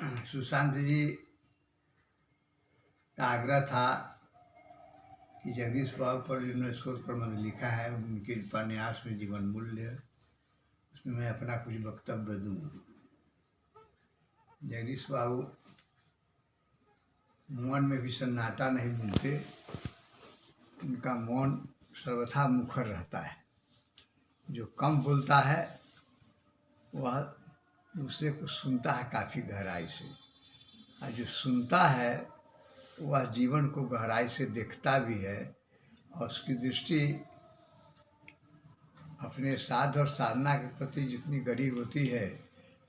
सुशांत जी का आग्रह था कि जगदीश बाबू पर जिन्होंने शोध प्रबंध लिखा है उनके उपन्यास में जीवन मूल्य, उसमें मैं अपना कुछ वक्तव्य दूँ। जगदीश बाबू मौन में भी सन्नाटा नहीं बोलते, उनका मौन सर्वथा मुखर रहता है। जो कम बोलता है वह दूसरे को सुनता है काफ़ी गहराई से, और जो सुनता है वह जीवन को गहराई से देखता भी है, और उसकी दृष्टि अपने साध और साधना के प्रति जितनी गहरी होती है,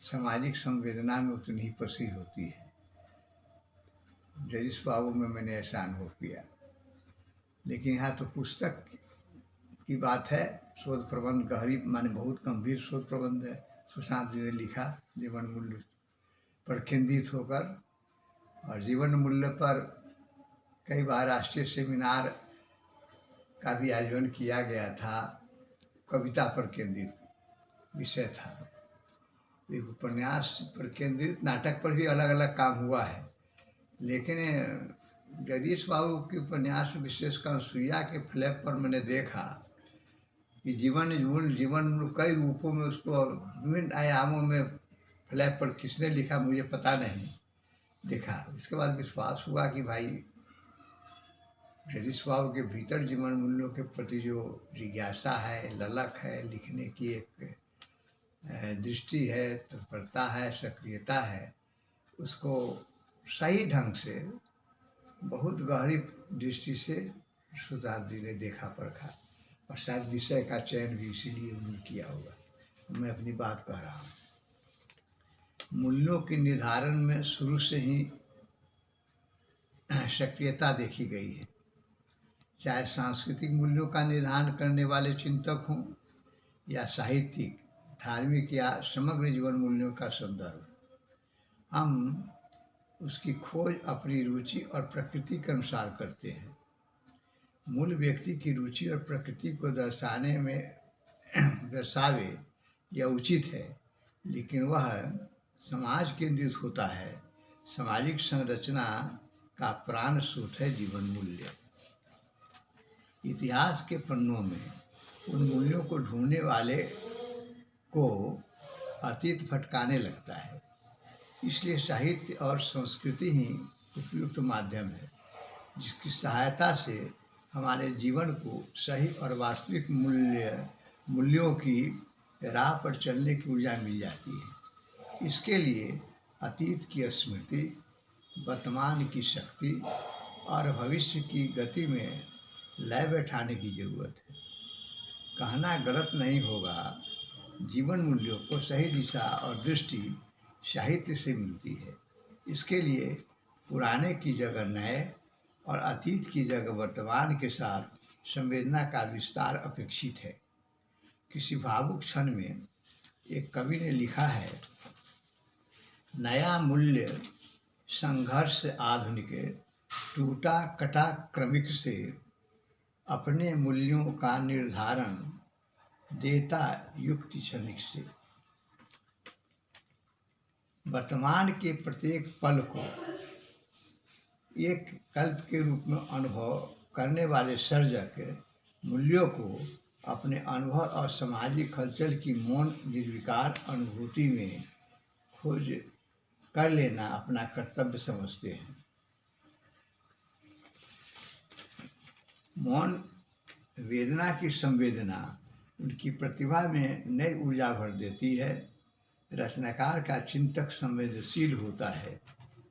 सामाजिक संवेदना में उतनी ही पसी होती है। जगदीश बाबू में मैंने ऐसा अनुभव किया। लेकिन यहाँ तो पुस्तक की बात है, शोध प्रबंध गहरी माने बहुत गंभीर शोध प्रबंध है सुशांत जी ने लिखा जीवन मूल्य पर केंद्रित होकर, और जीवन मूल्य पर कई बार राष्ट्रीय सेमिनार का भी आयोजन किया गया था। कविता पर केंद्रित विषय था, एक उपन्यास पर केंद्रित, नाटक पर भी अलग अलग काम हुआ है। लेकिन जगदीश बाबू के उपन्यास विशेषकर अनसुईया के फ्लैप पर मैंने देखा कि जीवन कई रूपों में उसको विभिन्न आयामों में फ्लैप पर किसने लिखा मुझे पता नहीं, देखा। इसके बाद विश्वास हुआ कि भाई जगदीश बाबू के भीतर जीवन मूल्यों के प्रति जो जिज्ञासा है, ललक है, लिखने की एक दृष्टि है, तत्परता है, सक्रियता है, उसको सही ढंग से बहुत गहरी दृष्टि से सुशांत जी ने देखा परखा, और शायद विषय का चयन भी इसीलिए उन्होंने किया होगा। मैं अपनी बात कह रहा हूँ। मूल्यों के निर्धारण में शुरू से ही सक्रियता देखी गई है, चाहे सांस्कृतिक मूल्यों का निर्धारण करने वाले चिंतक हों या साहित्यिक, धार्मिक या समग्र जीवन मूल्यों का संदर्भ। हम उसकी खोज अपनी रुचि और प्रकृति के अनुसार करते हैं। मूल व्यक्ति की रुचि और प्रकृति को दर्शावे यह उचित है, लेकिन वह समाज केंद्रित होता है। सामाजिक संरचना का प्राण स्रोत है जीवन मूल्य। इतिहास के पन्नों में उन मूल्यों को ढूंढने वाले को अतीत भटकाने लगता है। इसलिए साहित्य और संस्कृति ही उपयुक्त माध्यम है, जिसकी सहायता से हमारे जीवन को सही और वास्तविक मूल्यों की राह पर चलने की ऊर्जा मिल जाती है। इसके लिए अतीत की स्मृति, वर्तमान की शक्ति और भविष्य की गति में लय बैठाने की जरूरत है। कहना गलत नहीं होगा, जीवन मूल्यों को सही दिशा और दृष्टि साहित्य से मिलती है। इसके लिए पुराने की जगह नए और अतीत की जगह वर्तमान के साथ संवेदना का विस्तार अपेक्षित है। किसी भावुक क्षण में एक कवि ने लिखा है, नया मूल्य संघर्ष आधुनिक, टूटा कटा क्रमिक से अपने मूल्यों का निर्धारण देता युक्ति क्षणिक से। वर्तमान के प्रत्येक पल को एक कल्प के रूप में अनुभव करने वाले सर्जक मूल्यों को अपने अनुभव और सामाजिक हलचल की मौन निर्विकार अनुभूति में खोज कर लेना अपना कर्तव्य समझते हैं। मौन वेदना की संवेदना उनकी प्रतिभा में नई ऊर्जा भर देती है। रचनाकार का चिंतक संवेदनशील होता है।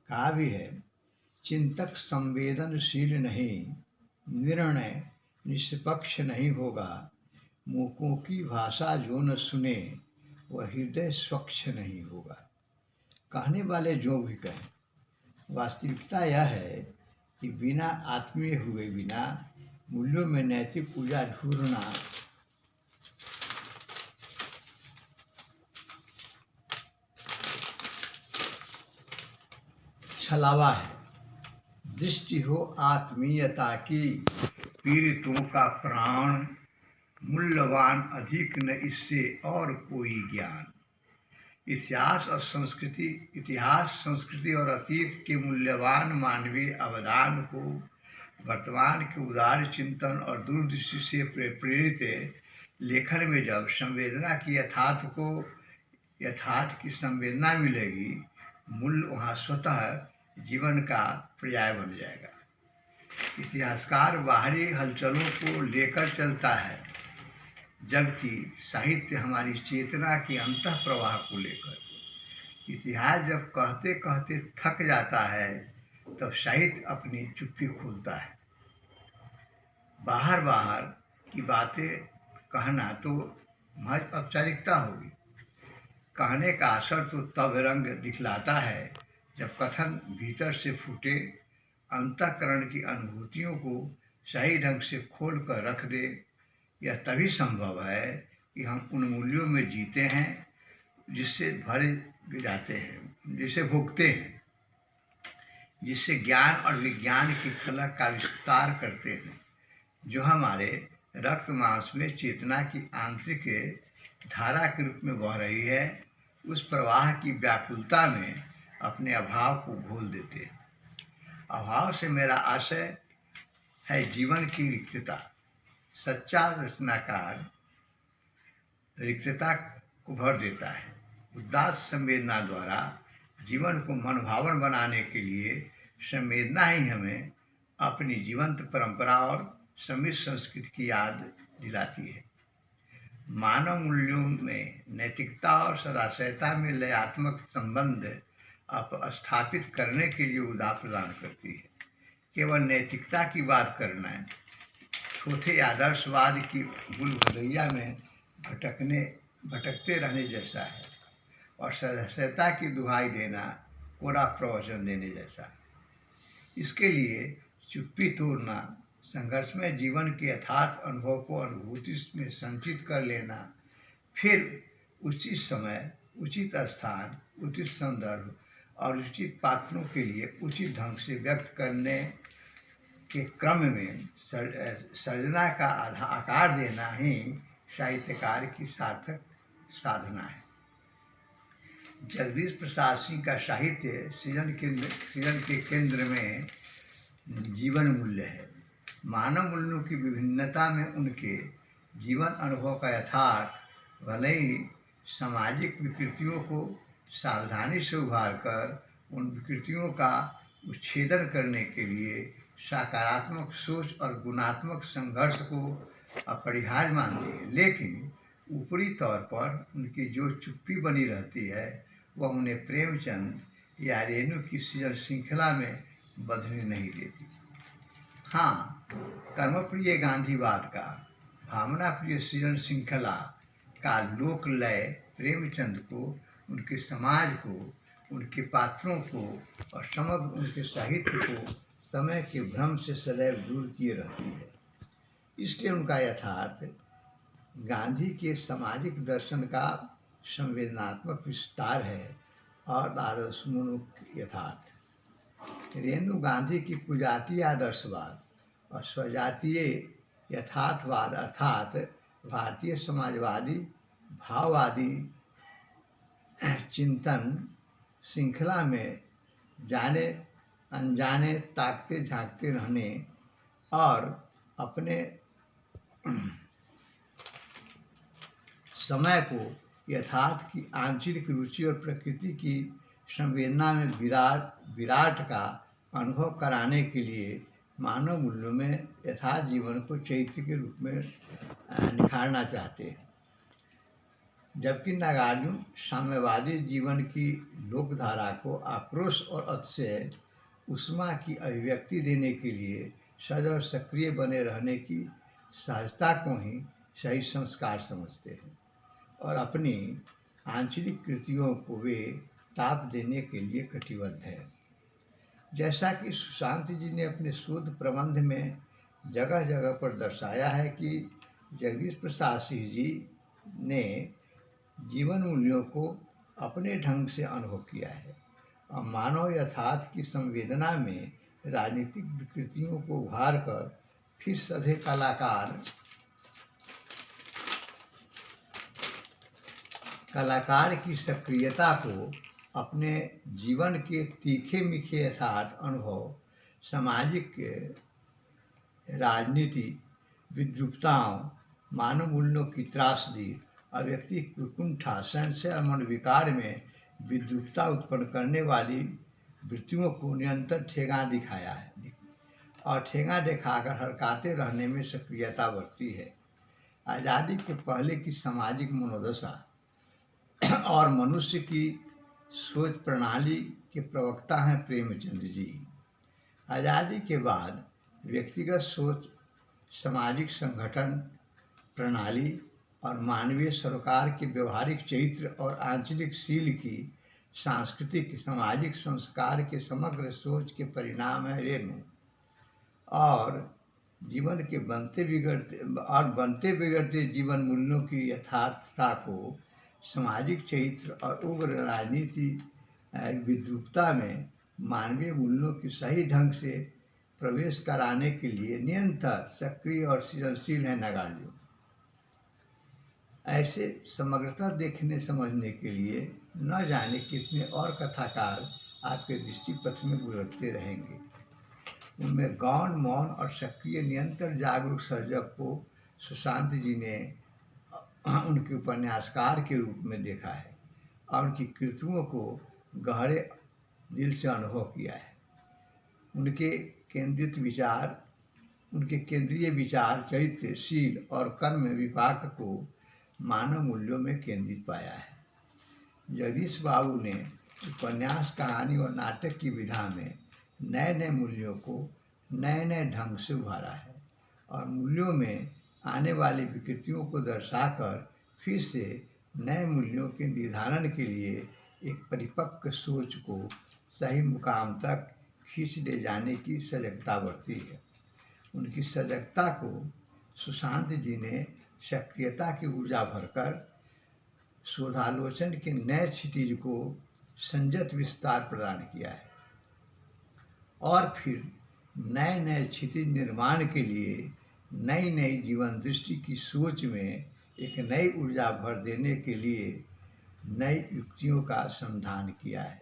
कहा भी है, चिंतक संवेदनशील नहीं, निर्णय निष्पक्ष नहीं होगा। मूकों की भाषा जो न सुने, वह हृदय स्वच्छ नहीं होगा। कहने वाले जो भी कहें, वास्तविकता यह है कि बिना आत्मीय हुए बिना मूल्यों में नैतिक ऊर्जा ढूंढना छलावा है। दृष्टि हो आत्मीयता की, पीड़ितों का प्राण मूल्यवान अधिक न इससे और कोई ज्ञान। इतिहास संस्कृति और अतीत के मूल्यवान मानवीय अवदान को वर्तमान के उदार चिंतन और दूरदृष्टि से प्रेरित लेखन में जब यथार्थ की संवेदना मिलेगी, मूल्य वहाँ स्वतः जीवन का पर्याय बन जाएगा। इतिहासकार बाहरी हलचलों को लेकर चलता है, जबकि साहित्य हमारी चेतना के अंतः प्रवाह को लेकर। इतिहास जब कहते कहते थक जाता है, तब साहित्य अपनी चुप्पी खोलता है। बाहर बाहर की बातें कहना तो महज औपचारिकता होगी। कहने का असर तो तब रंग दिखलाता है जब कथन भीतर से फूटे, अंतःकरण की अनुभूतियों को सही ढंग से खोल कर रख दे। यह तभी संभव है कि हम उन मूल्यों में जीते हैं जिससे भरे जाते हैं, जिसे भोगते हैं, जिससे ज्ञान और विज्ञान की फलक का विस्तार करते हैं, जो हमारे रक्त मांस में चेतना की आंतरिक धारा के रूप में बह रही है। उस प्रवाह की व्याकुलता में अपने अभाव को घोल देते हैं। अभाव से मेरा आशय है जीवन की रिक्तता। सच्चा रचनाकार रिक्तता को भर देता है। उदात्त संवेदना द्वारा जीवन को मनभावन बनाने के लिए संवेदना ही हमें अपनी जीवंत परंपरा और समृद्ध संस्कृति की याद दिलाती है। मानव मूल्यों में नैतिकता और सदाचारता में लयात्मक संबंध स्थापित करने के लिए उदार प्रदान करती है। केवल नैतिकता की बात करना है छोटे आदर्शवाद की भूल-भुलैया में भटकते रहने जैसा है, और सदाचारता की दुहाई देना कोरा प्रवचन देने जैसा है। इसके लिए चुप्पी तोड़ना, संघर्ष में जीवन के यथार्थ अनुभव को अनुभूति में संचित कर लेना, फिर उचित समय, उचित स्थान, उचित संदर्भ और उचित पात्रों के लिए उचित ढंग से व्यक्त करने के क्रम में सर्जना का आकार देना ही साहित्यकार की सार्थक साधना है। जगदीश प्रसाद सिंह का साहित्य सृजन के केंद्र में जीवन मूल्य है। मानव मूल्यों की विभिन्नता में उनके जीवन अनुभव का यथार्थ भले ही सामाजिक विकृतियों को सावधानी से उभार कर उन विकृतियों का उच्छेदन करने के लिए सकारात्मक सोच और गुणात्मक संघर्ष को अपरिहार्य मानती है, लेकिन ऊपरी तौर पर उनकी जो चुप्पी बनी रहती है वह उन्हें प्रेमचंद या रेणु की सृजन श्रृंखला में बंधने नहीं देती। हाँ, कर्मप्रिय गांधीवाद का, भावना प्रिय सृजन श्रृंखला का लोक लय प्रेमचंद को, उनके समाज को, उनके पात्रों को और समग्र उनके साहित्य को समय के भ्रम से सदैव दूर किए रहती है। इसलिए उनका यथार्थ गांधी के सामाजिक दर्शन का संवेदनात्मक विस्तार है और आदर्शोन्मुख यथार्थ। रेणु गांधी की कुजातीय आदर्शवाद और स्वजातीय यथार्थवाद अर्थात भारतीय समाजवादी भाववादी चिंतन श्रृंखला में जाने अनजाने ताकते झांकते रहने और अपने समय को यथार्थ की आंचलिक रुचि और प्रकृति की संवेदना में विराट का अनुभव कराने के लिए मानव मूल्यों में यथार्थ जीवन को चैत्य के रूप में निखारना चाहते हैं, जबकि नागार्जुन साम्यवादी जीवन की लोकधारा को आक्रोश और अतिशय उष्मा की अभिव्यक्ति देने के लिए सदैव सक्रिय बने रहने की सहजता को ही सही संस्कार समझते हैं और अपनी आंचलिक कृतियों को वे ताप देने के लिए कटिबद्ध है। जैसा कि सुशांत जी ने अपने शोध प्रबंध में जगह जगह पर दर्शाया है कि जगदीश प्रसाद सिंह जी ने जीवन मूल्यों को अपने ढंग से अनुभव किया है और मानव यथार्थ की संवेदना में राजनीतिक विकृतियों को उभार कर फिर सधे कलाकार कलाकार की सक्रियता को अपने जीवन के तीखे मीठे यथार्थ अनुभव, सामाजिक राजनीति, विद्रूपताओं, मानव मूल्यों की त्रासदी और व्यक्ति की कुंठा, संशय और मनोविकार में विद्रूपता उत्पन्न करने वाली वृत्तियों को निरंतर ठेंगा दिखाया है और ठेंगा दिखाकर हरकाते रहने में सक्रियता बढ़ती है। आज़ादी के पहले की सामाजिक मनोदशा और मनुष्य की सोच प्रणाली के प्रवक्ता हैं प्रेमचंद जी। आज़ादी के बाद व्यक्तिगत सोच, सामाजिक संगठन प्रणाली और मानवीय सरोकार के व्यवहारिक चरित्र और आंचलिक शील की सांस्कृतिक सामाजिक संस्कार के समग्र सोच के परिणाम है रेणु। और जीवन के बनते बिगड़ते जीवन मूल्यों की यथार्थता को सामाजिक चरित्र और उग्र राजनीति विद्रूपता में मानवीय मूल्यों की सही ढंग से प्रवेश कराने के लिए निरंतर सक्रिय और सृजनशील है नगालियो। ऐसे समग्रता देखने समझने के लिए न जाने कितने और कथाकार आपके दृष्टिपथ में गुजरते रहेंगे। उनमें गौण, मौन और सक्रिय निरंतर जागरूक सर्जक को सुशांत जी ने उनके उपन्यासकार के रूप में देखा है और उनकी कृतियों को गहरे दिल से अनुभव किया है। उनके केंद्रीय विचार, चरित्र, शील और कर्म विपाक को मानव मूल्यों में केंद्रित पाया है। जगदीश बाबू ने उपन्यास, कहानी और नाटक की विधा में नए नए मूल्यों को नए नए ढंग से उभारा है और मूल्यों में आने वाली विकृतियों को दर्शाकर फिर से नए मूल्यों के निर्धारण के लिए एक परिपक्व सोच को सही मुकाम तक खींच ले जाने की सजगता बरती है। उनकी सजगता को सुशांत जी ने सक्रियता की ऊर्जा भरकर शोधालोचन के नए क्षितिज को संयत विस्तार प्रदान किया है और फिर नए नए क्षितिज निर्माण के लिए नई नई जीवन दृष्टि की सोच में एक नई ऊर्जा भर देने के लिए नई युक्तियों का संधान किया है।